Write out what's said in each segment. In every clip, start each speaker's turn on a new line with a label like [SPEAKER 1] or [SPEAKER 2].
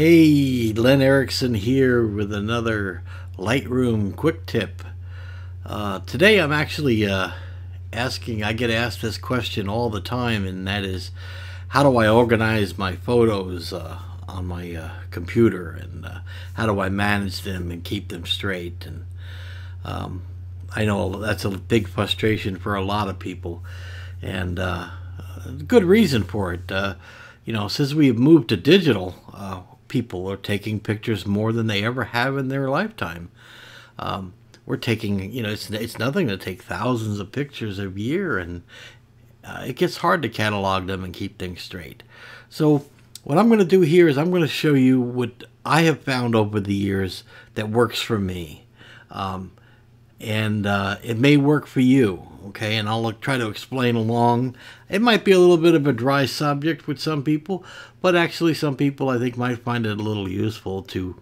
[SPEAKER 1] Hey, Len Erickson here with another Lightroom quick tip. Today I'm actually I get asked this question all the time, and that is, how do I organize my photos on my computer, and how do I manage them and keep them straight? And I know that's a big frustration for a lot of people, and good reason for it. Since we've moved to digital, people are taking pictures more than they ever have in their lifetime. We're taking, it's nothing to take thousands of pictures a year, and it gets hard to catalog them and keep things straight. So what I'm going to do here is I'm going to show you what I have found over the years that works for me. It may work for you, okay? And I'll try to explain along. It might be a little bit of a dry subject with some people, but actually some people I think might find it a little useful to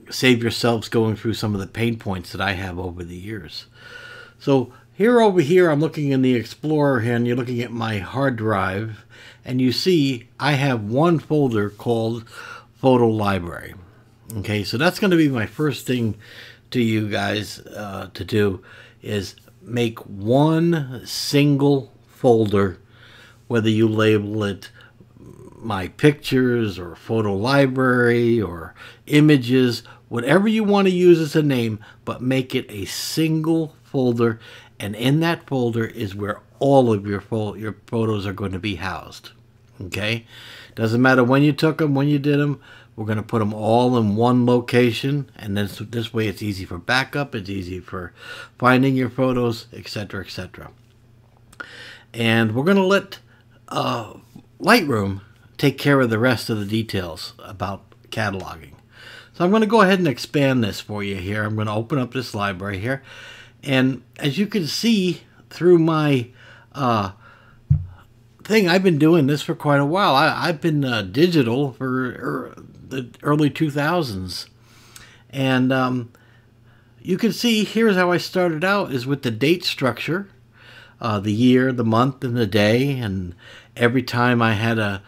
[SPEAKER 1] save yourselves going through some of the pain points that I have over the years. So over here, I'm looking in the Explorer here, and you're looking at my hard drive, and you see I have one folder called Photo Library. Okay, so that's going to be my first thing to you guys to do, is make one single folder, whether you label it my pictures or photo library or images, whatever you want to use as a name, but make it a single folder, and in that folder is where all of your photos are going to be housed. Okay, doesn't matter when you took them, when you did them. We're going to put them all in one location, and this way it's easy for backup, it's easy for finding your photos, etc., etc. And we're going to let Lightroom take care of the rest of the details about cataloging. So I'm going to go ahead and expand this for you here. I'm going to open up this library here, and as you can see through my thing, I've been doing this for quite a while. I've been digital for the early 2000s, and you can see here's how I started out, is with the date structure, the year, the month, and the day, and every time I had a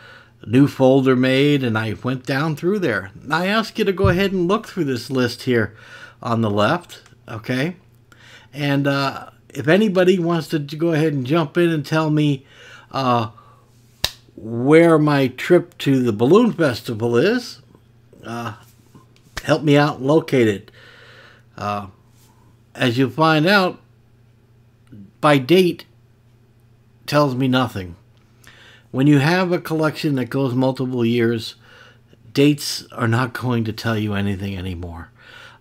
[SPEAKER 1] new folder made, and I went down through there. I ask you to go ahead and look through this list here on the left, okay? And if anybody wants to go ahead and jump in and tell me where my trip to the balloon festival is, help me out and locate it. As you'll find out, by date tells me nothing. When you have a collection that goes multiple years, dates are not going to tell you anything anymore.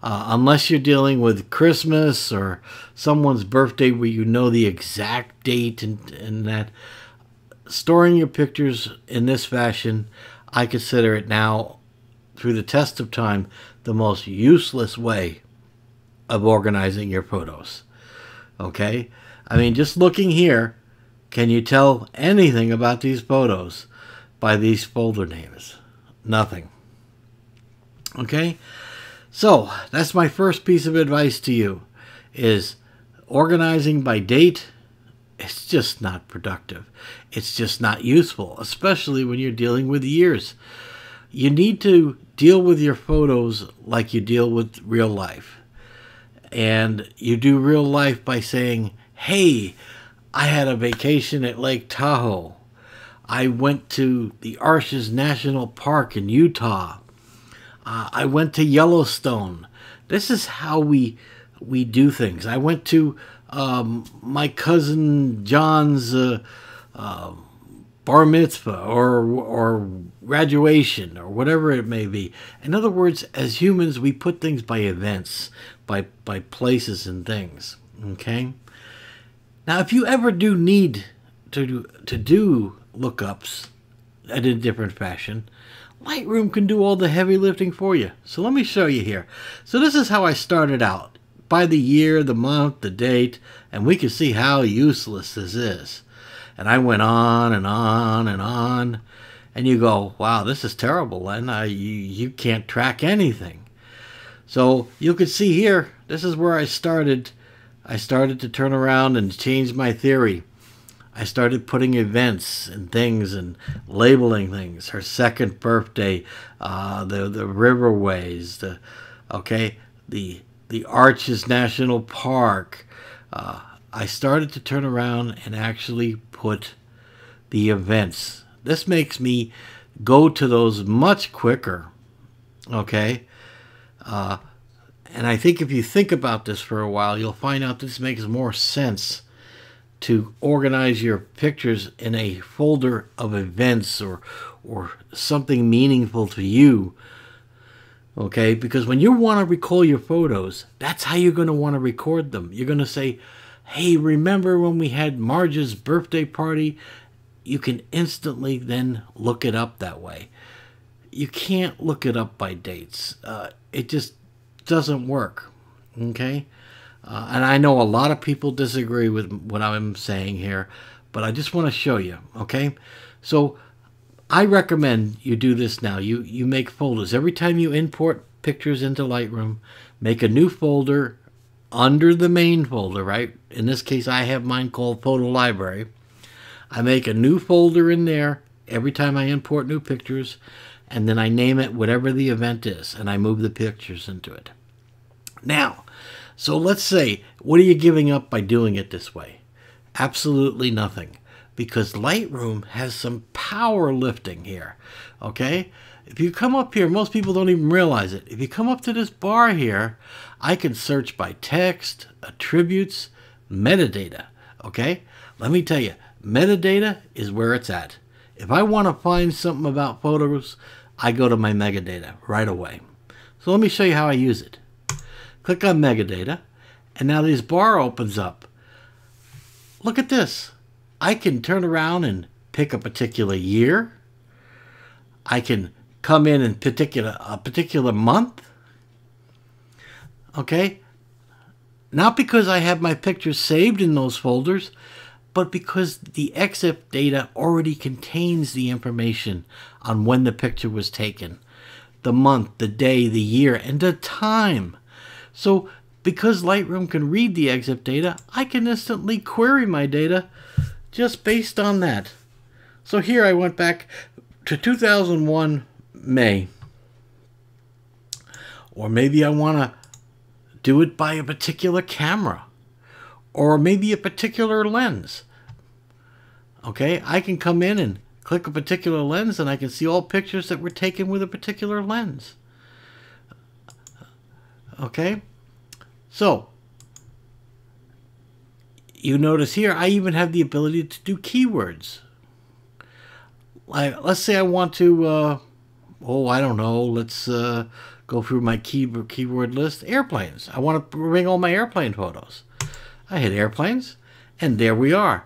[SPEAKER 1] Unless you're dealing with Christmas or someone's birthday where you know the exact date, and that. Storing your pictures in this fashion, I consider it now, through the test of time, the most useless way of organizing your photos. Okay? I mean, just looking here, can you tell anything about these photos by these folder names? Nothing. Okay? So, that's my first piece of advice to you, is organizing by date. It's just not productive. It's just not useful, especially when you're dealing with years. You need to deal with your photos like you deal with real life. And you do real life by saying, hey, I had a vacation at Lake Tahoe. I went to the Arches National Park in Utah. I went to Yellowstone. This is how we do things. I went to my cousin John's bar mitzvah or graduation or whatever it may be. In other words, as humans, we put things by events, by places and things. Okay. Now, if you ever do need to do lookups in a different fashion, Lightroom can do all the heavy lifting for you. So let me show you here. So this is how I started out. By the year, the month, the date, and we can see how useless this is. And I went on and on and on, and you go, wow, this is terrible, Len. You can't track anything. So you can see here, this is where I started. I started to turn around and change my theory. I started putting events and things and labeling things. Her second birthday, the riverways, the Arches National Park. I started to turn around and actually put the events. This makes me go to those much quicker. Okay. And I think if you think about this for a while, you'll find out this makes more sense to organize your pictures in a folder of events or something meaningful to you. Okay, because when you want to recall your photos, that's how you're going to want to record them. You're going to say, hey, remember when we had Marge's birthday party? You can instantly then look it up that way. You can't look it up by dates. It just doesn't work. Okay? And I know a lot of people disagree with what I'm saying here, but I just want to show you. Okay? So I recommend you do this now. You make folders. Every time you import pictures into Lightroom, make a new folder under the main folder, right? In this case, I have mine called Photo Library. I make a new folder in there every time I import new pictures, and then I name it whatever the event is, and I move the pictures into it. Now, so let's say, what are you giving up by doing it this way? Absolutely nothing. Because Lightroom has some power lifting here, okay? If you come up here, most people don't even realize it. If you come up to this bar here, I can search by text, attributes, metadata, okay? Let me tell you, metadata is where it's at. If I want to find something about photos, I go to my metadata right away. So let me show you how I use it. Click on metadata, and now this bar opens up. Look at this. I can turn around and pick a particular year. I can come in a particular month. Okay? Not because I have my pictures saved in those folders, but because the EXIF data already contains the information on when the picture was taken, the month, the day, the year, and the time. So because Lightroom can read the EXIF data, I can instantly query my data just based on that. So here I went back to 2001 May. Or maybe I want to do it by a particular camera. Or maybe a particular lens. Okay, I can come in and click a particular lens and I can see all pictures that were taken with a particular lens. Okay, so you notice here, I even have the ability to do keywords. Let's say I want to, I don't know, let's go through my keyword list. Airplanes. I want to bring all my airplane photos. I hit airplanes, and there we are.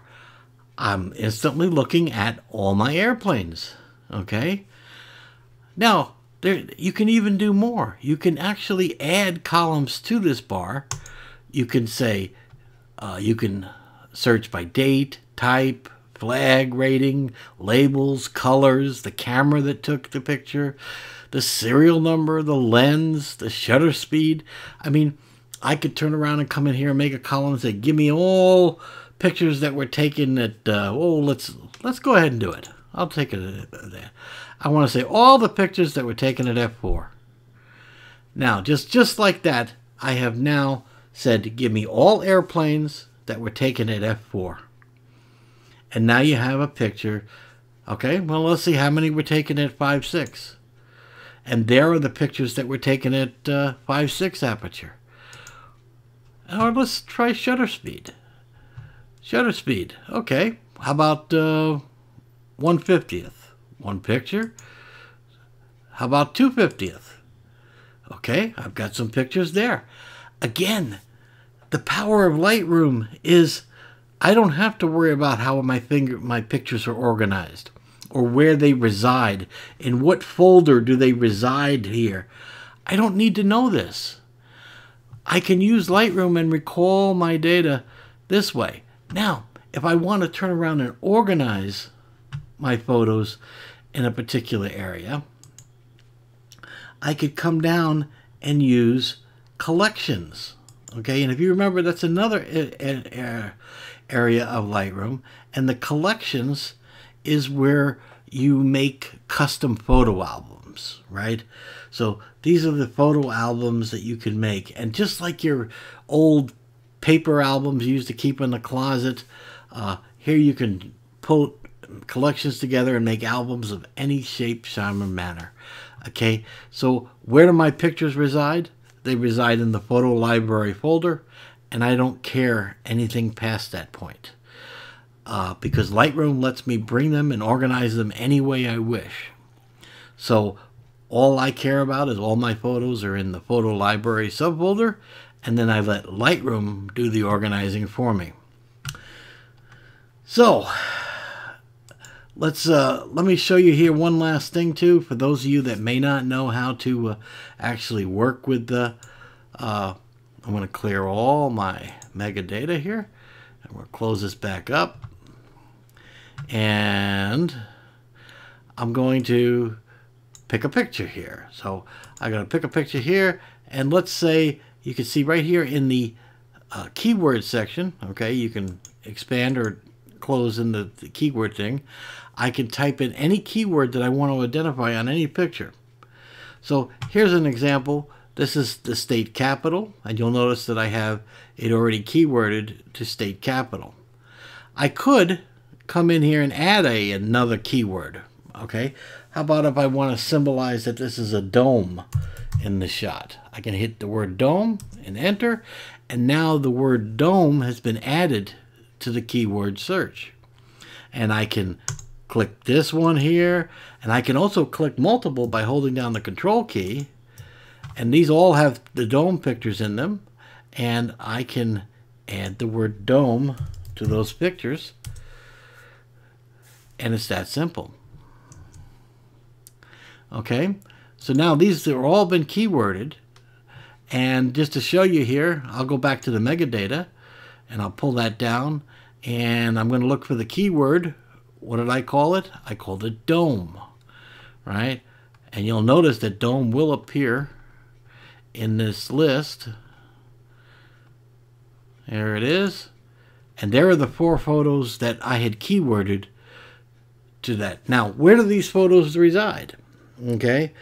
[SPEAKER 1] I'm instantly looking at all my airplanes. Okay? Now, you can even do more. You can actually add columns to this bar. You can say, you can search by date, type, flag rating, labels, colors, the camera that took the picture, the serial number, the lens, the shutter speed. I mean, I could turn around and come in here and make a column and say, give me all pictures that were taken at, let's go ahead and do it. I'll take it there. I want to say all the pictures that were taken at f4. Now, just like that, I have now said, give me all airplanes that were taken at f4. And now you have a picture. Okay, well, let's see how many were taken at 5.6. And there are the pictures that were taken at 5.6 aperture. Or let's try shutter speed. Shutter speed. Okay, how about 1/50th? One picture. How about 2/50th? Okay, I've got some pictures there. Again, the power of Lightroom is I don't have to worry about how my pictures are organized or where they reside. In what folder do they reside here? I don't need to know this. I can use Lightroom and recall my data this way. Now, if I want to turn around and organize my photos in a particular area, I could come down and use collections. Okay, and if you remember, that's another area of Lightroom. And the collections is where you make custom photo albums, right? So these are the photo albums that you can make. And just like your old paper albums you used to keep in the closet, here you can put collections together and make albums of any shape, time, or manner. Okay, so where do my pictures reside? They reside in the photo library folder, and I don't care anything past that point. Because Lightroom lets me bring them and organize them any way I wish. So all I care about is all my photos are in the photo library subfolder, and then I let Lightroom do the organizing for me. So let me show you here one last thing too, for those of you that may not know how to actually work with the I'm going to clear all my metadata here, and we'll close this back up, and I'm going to pick a picture here. So I'm going to pick a picture here, and let's say you can see right here in the keyword section, okay, you can expand or close in the keyword thing. I can type in any keyword that I want to identify on any picture. So here's an example. This is the state capital, and you'll notice that I have it already keyworded to state capital. I could come in here and add another keyword. Okay, how about if I want to symbolize that this is a dome in the shot? I can hit the word dome and enter, and now the word dome has been added to the keyword search. And I can click this one here, and I can also click multiple by holding down the control key, and these all have the dome pictures in them, and I can add the word dome to those pictures, and it's that simple. Okay, so now these are all been keyworded, and just to show you here, I'll go back to the metadata, and I'll pull that down, and I'm going to look for the keyword. What did I call it? I called it dome, right? And you'll notice that dome will appear in this list. There it is. And there are the 4 photos that I had keyworded to that. Now, where do these photos reside? Okay,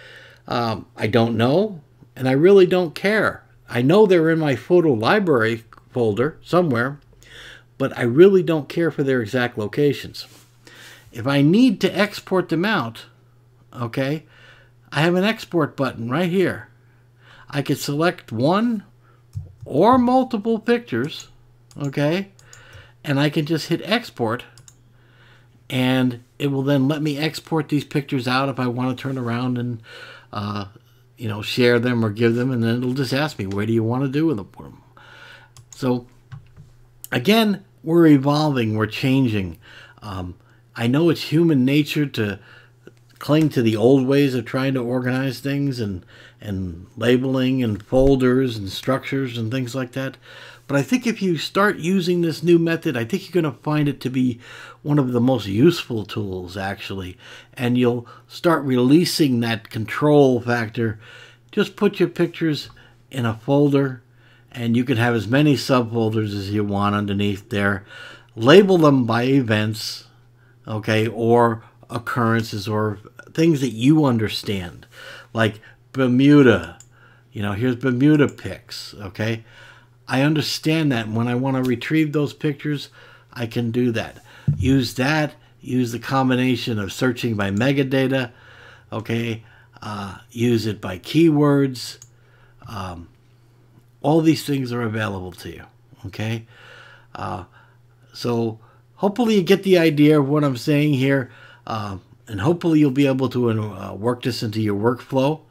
[SPEAKER 1] I don't know, and I really don't care. I know they're in my photo library folder somewhere, but I really don't care for their exact locations. If I need to export them out, okay, I have an export button right here. I could select one or multiple pictures, okay, and I can just hit export, and it will then let me export these pictures out if I want to turn around and you know, share them or give them, and then it'll just ask me, what do you want to do with them? So again, we're evolving, we're changing. I know it's human nature to cling to the old ways of trying to organize things and labeling and folders and structures and things like that. But I think if you start using this new method, I think you're going to find it to be one of the most useful tools, actually. And you'll start releasing that control factor. Just put your pictures in a folder, and you can have as many subfolders as you want underneath there. Label them by events, okay, or occurrences, or things that you understand, like Bermuda. You know, here's Bermuda pics, okay? I understand that. When I want to retrieve those pictures, I can do that. Use the combination of searching by metadata, okay? Use it by keywords. All these things are available to you, okay? So hopefully you get the idea of what I'm saying here, and hopefully you'll be able to work this into your workflow,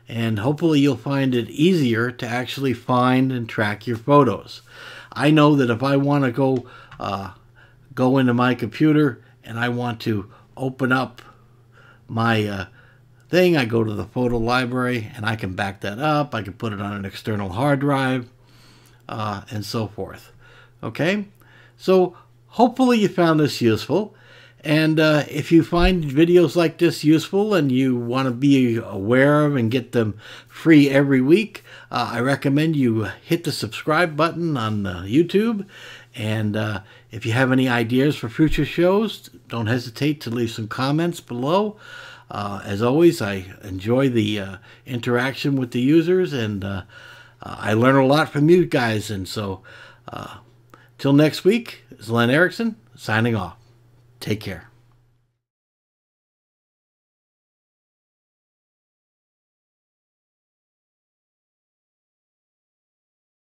[SPEAKER 1] and hopefully you'll find it easier to actually find and track your photos. I know that if I want to go into my computer and I want to open up my thing, I go to the photo library and I can back that up. I can put it on an external hard drive, and so forth. Okay, so hopefully you found this useful, And if you find videos like this useful and you want to be aware of and get them free every week, I recommend you hit the subscribe button on YouTube. And if you have any ideas for future shows, don't hesitate to leave some comments below. As always, I enjoy the interaction with the users, and I learn a lot from you guys. And so, till next week, it's Len Erickson signing off. Take care.